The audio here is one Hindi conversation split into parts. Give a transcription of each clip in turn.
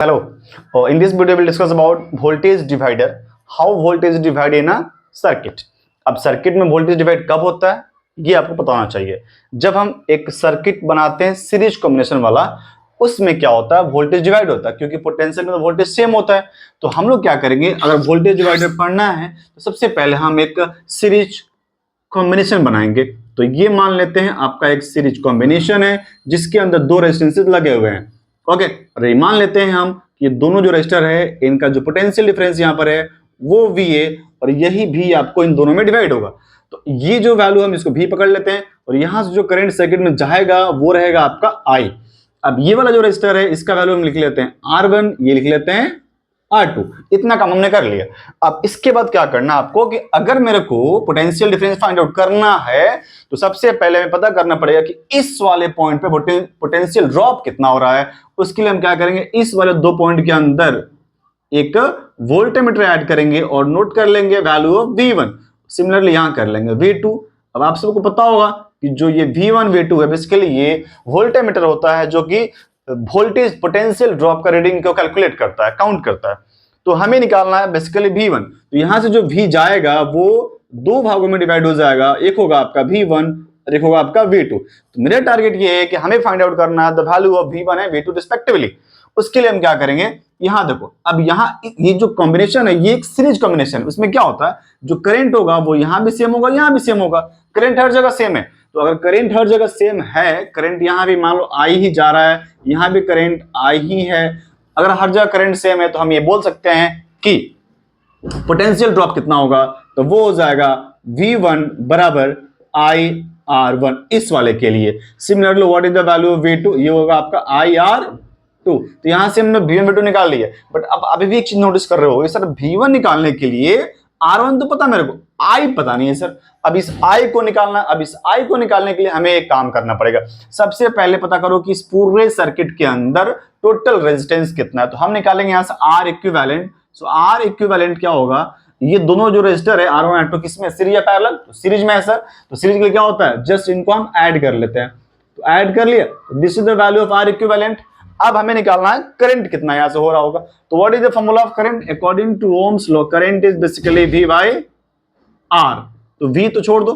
Hello. In this video we'll discuss about voltage divider. How voltage divide in a circuit. अब सर्किट में वोल्टेज डिवाइड कब होता है ये आपको पता होना चाहिए। जब हम एक सर्किट बनाते हैं सीरीज कॉम्बिनेशन वाला, उसमें क्या होता है, वोल्टेज डिवाइड होता है, क्योंकि पोटेंशियल में तो वोल्टेज सेम होता है। तो हम लोग क्या करेंगे, अगर वोल्टेज डिवाइडर पढ़ना है तो सबसे पहले हम एक सीरीज कॉम्बिनेशन बनाएंगे। तो ये मान लेते हैं आपका एक सीरीज कॉम्बिनेशन है जिसके अंदर दो रेजिस्टेंसेस लगे हुए हैं। ओके, और ये मान लेते हैं हम कि दोनों जो रेजिस्टर है इनका जो पोटेंशियल डिफरेंस यहाँ पर है वो V है और यही V आपको इन दोनों में डिवाइड होगा। तो ये जो वैल्यू हम इसको V पकड़ लेते हैं और यहां से जो करंट सर्किट में जाएगा वो रहेगा आपका I। अब ये वाला जो रेजिस्टर है इसका वैल्यू हम लिख लेते हैं R1, ये लिख लेते हैं R2। इतना काम हमने कर लिया। अब इसके बाद क्या करना आपको कि अगर मेरे को पोटेंशियल डिफरेंस फाइंड आउट करना है तो सबसे पहले हमें पता करना पड़ेगा कि इस वाले पॉइंट पे पोटेंशियल ड्रॉप कितना हो रहा है। उसके लिए हम क्या करेंगे, इस वाले दो पॉइंट के अंदर एक वोल्टमीटर ऐड करेंगे और नोट कर लेंगे वैल्यू ऑफ V1। सिमिलरली यहां कर लेंगे V2। अब आप सबको पता होगा कि जो ये V1 V2 है बेसिकली ये वोल्टमीटर होता है जो कि वोल्टेज पोटेंशियल ड्रॉप का रीडिंग को कैलकुलेट करता है, काउंट करता है। तो हमें निकालना है बेसिकली V1। तो यहां से जो V जाएगा वो दो भागों में डिवाइड हो जाएगा, एक होगा आपका V1 और एक होगा आपका V2। तो मेरा टारगेट ये है कि हमें फाइंड आउट करना है the value of V1 and V2 respectively. उसके लिए हम क्या करेंगे, यहां देखो, अब यहां ये जो कॉम्बिनेशन है ये एक सीरीज कॉम्बिनेशन, उसमें क्या होता है जो करंट होगा वो यहां भी सेम होगा, यहां भी सेम होगा। करंट हर जगह सेम है, तो अगर करंट हर जगह सेम है, करंट यहां भी मान लो आई ही जा रहा है, यहां भी करंट आई ही है, अगर हर जगह करंट सेम है तो हम ये बोल सकते हैं कि पोटेंशियल ड्रॉप कितना होगा, तो वो हो जाएगा V1 बराबर IR1 इस वाले के लिए। Similarly what is the value of V2, ये होगा आपका IR2। तो यहां से हमने V1 V2 निकाल लिया, बट अब अभी भी एक चीज नोटिस कर रहे हो सर, V1 निकालने के लिए R1 तो पता मेरे को, I पता नहीं है सर। अब इस I को निकालना, अब इस I को निकालने के लिए हमें एक काम करना पड़ेगा। सबसे पहले पता करो कि इस पूरे सर्किट के अंदर टोटल रेजिस्टेंस कितना है। तो हम निकालेंगे यहां से R इक्विवेलेंट। सो R इक्विवेलेंट क्या होगा, ये दोनों जो रेजिस्टर है R1 R2 किसमें, सीरीज या पैरेलल, तो सीरीज में है सर। तो सीरीज के लिए क्या होता है, जस्ट इनको हम ऐड कर लेते हैं। तो ऐड कर लिया, this is the value of R equivalent. अब हमें निकालना है करंट कितना यहां से हो रहा होगा। तो what is the formula of current, according to Ohm's law current is basically V by R। तो V तो छोड़ दो,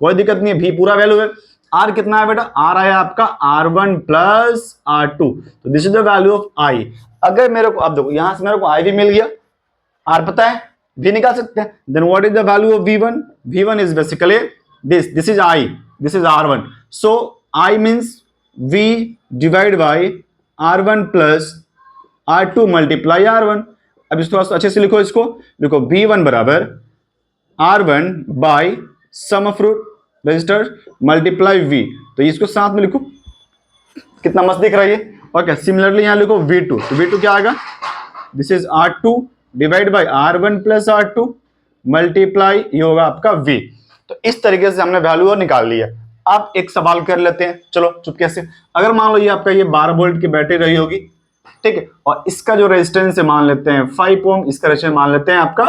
कोई दिक्कत नहीं है, V पूरा वैल्यू है। R कितना है बेटा, R आया आपका R1 प्लस R2। तो this is the value of I। अगर मेरे को, अब देखो यहां से मेरे को I भी मिल गया, R पता है, V निकाल सकते हैं। Then what is the value of V1, V1 is basically this is I, this is R1। So I means V divide by R1 plus R2 multiply R1। अब इसको अच्छे से लिखो, इसको लिखो V1 बराबर R1 by sum of root resistor multiply V। तो इसको साथ में लिखो, कितना मस्त दिख रहा है ये। ओके, सिमिलरली यहां लिखो V2। तो V2 क्या आएगा, this is R2 divide by R1 plus R2 multiply ये होगा आपका V। तो इस तरीके से हमने वैल्यू निकाल लिया। आप एक सवाल कर लेते हैं, चलो चुपके से। अगर मान लो ये आपका ये 12 वोल्ट की बैटरी रही होगी, ठीक है, और इसका जो रेजिस्टेंस है मान लेते हैं 5 ओम, इसका रेजिस्टेंस मान लेते हैं आपका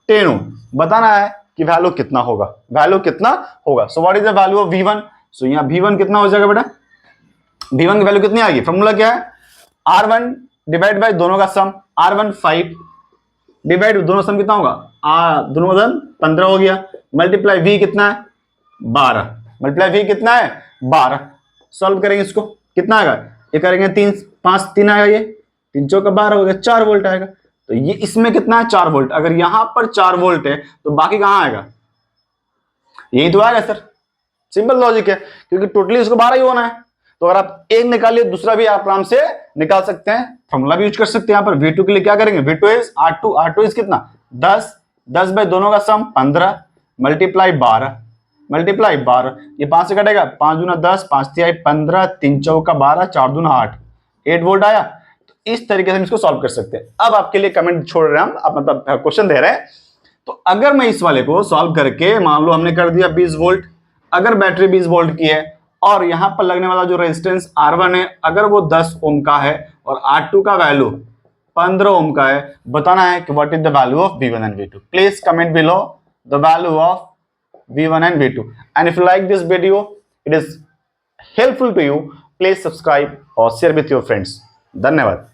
10 ओम। बताना है कि वैल्यू कितना होगा, वैल्यू कितना होगा। So what is the value of V1। सो यहाँ V1 कितना हो जाएगा बेटा, V1 की वैल्यू कितनी आएगी, फॉर्मूला क्या है, R1 डिवाइड बाय दोनों का सम, R1 5 डिवाइड दोनों सम कितना होगा, दोनों का सम 15 हो गया, मल्टीप्लाई V कितना है 12, मल्टीप्लाई V कितना है 12। सॉल्व करेंगे इसको, कितना आएगा, ये करेंगे 3 5 3 आएगा, ये 3 चौका 12 हो गया, 4 वोल्ट आएगा। तो ये इसमें कितना है 4 वोल्ट। अगर यहां पर 4 वोल्ट है तो बाकी कहां आएगा, यही तो आएगा सर। सिंपल लॉजिक है, क्योंकि टोटली इसको 12 ही होना है। तो अगर आप एक निकालिए दूसरा भी आप आराम से निकाल सकते हैं, फॉर्मूला भी यूज कर सकते हैं। यहाँ पर V2 के लिए क्या करेंगे, V2 is R2, R2 is कितना 10, 10 बाय दोनों का सम 15 मल्टीप्लाई 12 मल्टीप्लाई 12, ये 5 से कटेगा, 5 दूना 10, 5 तिहाई 15, 3 चौका 12, 4 दूना 8 वोल्ट आया। तो इस तरीके से हम इसको सॉल्व कर सकते हैं। अब आपके लिए कमेंट छोड़ रहे हैं हम, आप मतलब क्वेश्चन दे रहे हैं। तो अगर मैं इस वाले को सॉल्व करके मान लो हमने कर दिया 20 वोल्ट, अगर बैटरी 20 वोल्ट की है और यहां पर लगने वाला जो रेजिस्टेंस R1 है अगर वो 10 ओम का है और R2 का वैल्यू 15 ओम का है, बताना है कि what is the value of V1 and V2। Please comment below the value of V1 and V2. And if you like this video, it is helpful to you, please subscribe or share with your friends. धन्यवाद।